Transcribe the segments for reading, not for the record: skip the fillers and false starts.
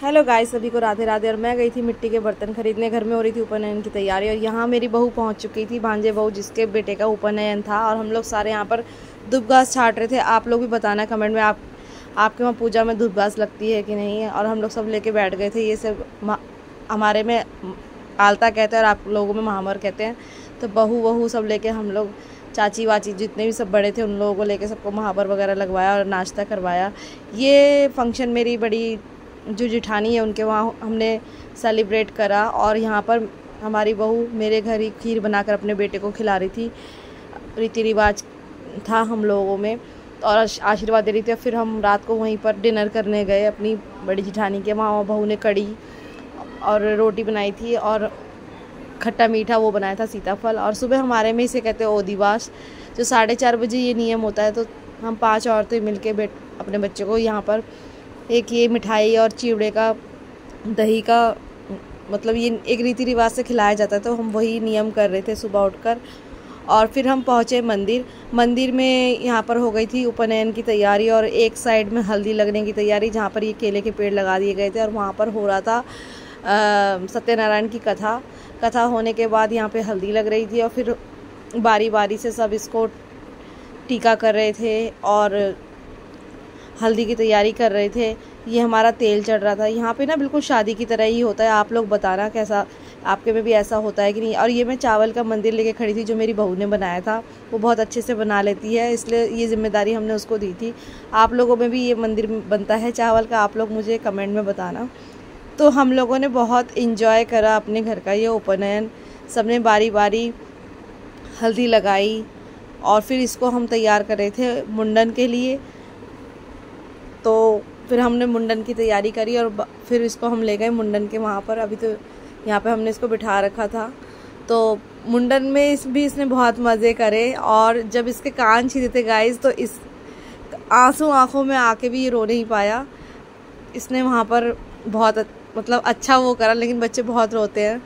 Hello guys, सभी को राधे राधे। और मैं गई थी मिट्टी के बर्तन खरीदने, घर में हो रही थी उपनयन की तैयारी। और यहाँ मेरी बहू पहुँच चुकी थी, भांजे बहू जिसके बेटे का उपनयन था। और हम लोग सारे यहाँ पर धूप घास छाट रहे थे। आप लोग भी बताना कमेंट में आपके वहाँ पूजा में धूप घास लगती है कि नहीं है। और हम लोग सब लेके बैठ गए थे। ये सब हमारे में आलता कहते हैं और आप लोगों में महामर कहते हैं। तो बहू वहू सब लेके हम लोग, चाची वाची जितने भी सब बड़े थे उन लोगों को लेके सबको महावर वगैरह लगवाया और नाश्ता करवाया। ये फंक्शन मेरी बड़ी जो जिठानी है उनके वहाँ हमने सेलिब्रेट करा। और यहाँ पर हमारी बहू मेरे घर ही खीर बनाकर अपने बेटे को खिला रही थी। रीति रिवाज था हम लोगों में और आशीर्वाद दे रही थी। फिर हम रात को वहीं पर डिनर करने गए अपनी बड़ी जिठानी के वहाँ। बहू ने कड़ी और रोटी बनाई थी और खट्टा मीठा वो बनाया था सीताफल। और सुबह हमारे में इसे कहते हैं ओदिवास, जो 4:30 बजे ये नियम होता है। तो हम 5 औरतें मिलके अपने बच्चे को यहाँ पर एक ये मिठाई और चिवड़े का दही का मतलब ये एक रीति रिवाज से खिलाया जाता है। तो हम वही नियम कर रहे थे सुबह उठकर। और फिर हम पहुँचे मंदिर में। यहाँ पर हो गई थी उपनयन की तैयारी और एक साइड में हल्दी लगने की तैयारी, जहाँ पर ये केले के पेड़ लगा दिए गए थे। और वहाँ पर हो रहा था सत्यनारायण की कथा होने के बाद यहाँ पे हल्दी लग रही थी। और फिर बारी बारी से सब इसको टीका कर रहे थे और हल्दी की तैयारी कर रहे थे। ये हमारा तेल चढ़ रहा था। यहाँ पे ना बिल्कुल शादी की तरह ही होता है। आप लोग बताना कैसा आपके में भी ऐसा होता है कि नहीं। और ये मैं चावल का मंदिर लेके खड़ी थी जो मेरी बहू ने बनाया था। वो बहुत अच्छे से बना लेती है, इसलिए ये जिम्मेदारी हमने उसको दी थी। आप लोगों में भी ये मंदिर बनता है चावल का, आप लोग मुझे कमेंट में बताना। तो हम लोगों ने बहुत इन्जॉय करा अपने घर का ये उपनयन। सबने बारी बारी हल्दी लगाई और फिर इसको हम तैयार कर रहे थे मुंडन के लिए। तो फिर हमने मुंडन की तैयारी करी और फिर इसको हम ले गए मुंडन के वहाँ पर। अभी तो यहाँ पे हमने इसको बिठा रखा था। तो मुंडन में इसने बहुत मज़े करे। और जब इसके कान छीने थे गाइस, तो इस आंसू आँखों में आके भी ये रो नहीं पाया। इसने वहाँ पर बहुत मतलब अच्छा वो करा, लेकिन बच्चे बहुत रोते हैं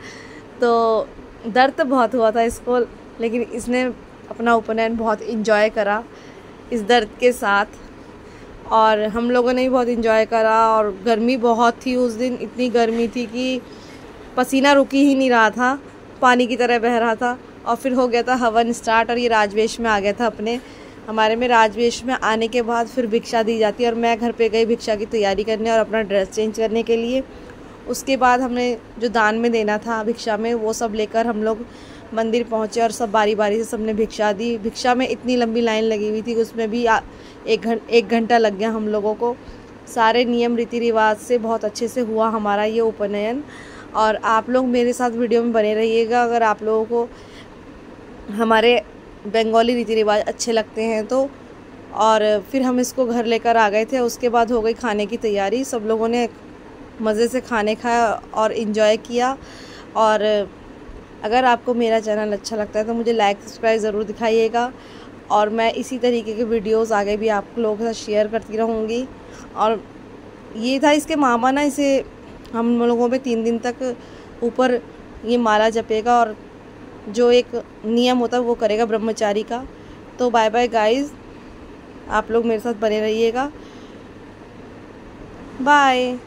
तो दर्द तो बहुत हुआ था इसको। लेकिन इसने अपना उपनयन बहुत इंजॉय करा इस दर्द के साथ। और हम लोगों ने भी बहुत इंजॉय करा। और गर्मी बहुत थी उस दिन, इतनी गर्मी थी कि पसीना रुकी ही नहीं रहा था, पानी की तरह बह रहा था। और फिर हो गया था हवन स्टार्ट और ये राजवेश में आ गया था अपने। हमारे में राजवेश में आने के बाद फिर भिक्षा दी जाती है। और मैं घर पे गई भिक्षा की तैयारी करने और अपना ड्रेस चेंज करने के लिए। उसके बाद हमने जो दान में देना था भिक्षा में, वो सब लेकर हम लोग मंदिर पहुँचे और सब बारी बारी से सबने भिक्षा दी। भिक्षा में इतनी लंबी लाइन लगी हुई थी कि उसमें भी 1 घंटा लग गया हम लोगों को। सारे नियम रीति रिवाज से बहुत अच्छे से हुआ हमारा ये उपनयन। और आप लोग मेरे साथ वीडियो में बने रहिएगा अगर आप लोगों को हमारे बंगाली रीति रिवाज अच्छे लगते हैं तो। और फिर हम इसको घर लेकर आ गए थे। उसके बाद हो गई खाने की तैयारी। सब लोगों ने मज़े से खाने खाया और इन्जॉय किया। और अगर आपको मेरा चैनल अच्छा लगता है तो मुझे लाइक सब्सक्राइब ज़रूर दिखाइएगा। और मैं इसी तरीके के वीडियोस आगे भी आप लोगों के साथ शेयर करती रहूँगी। और ये था इसके मामा ना, इसे हम लोगों पे 3 दिन तक ऊपर ये माला जपेगा और जो एक नियम होता है वो करेगा ब्रह्मचारी का। तो बाय बाय गाइस, आप लोग मेरे साथ बने रहिएगा। बाय।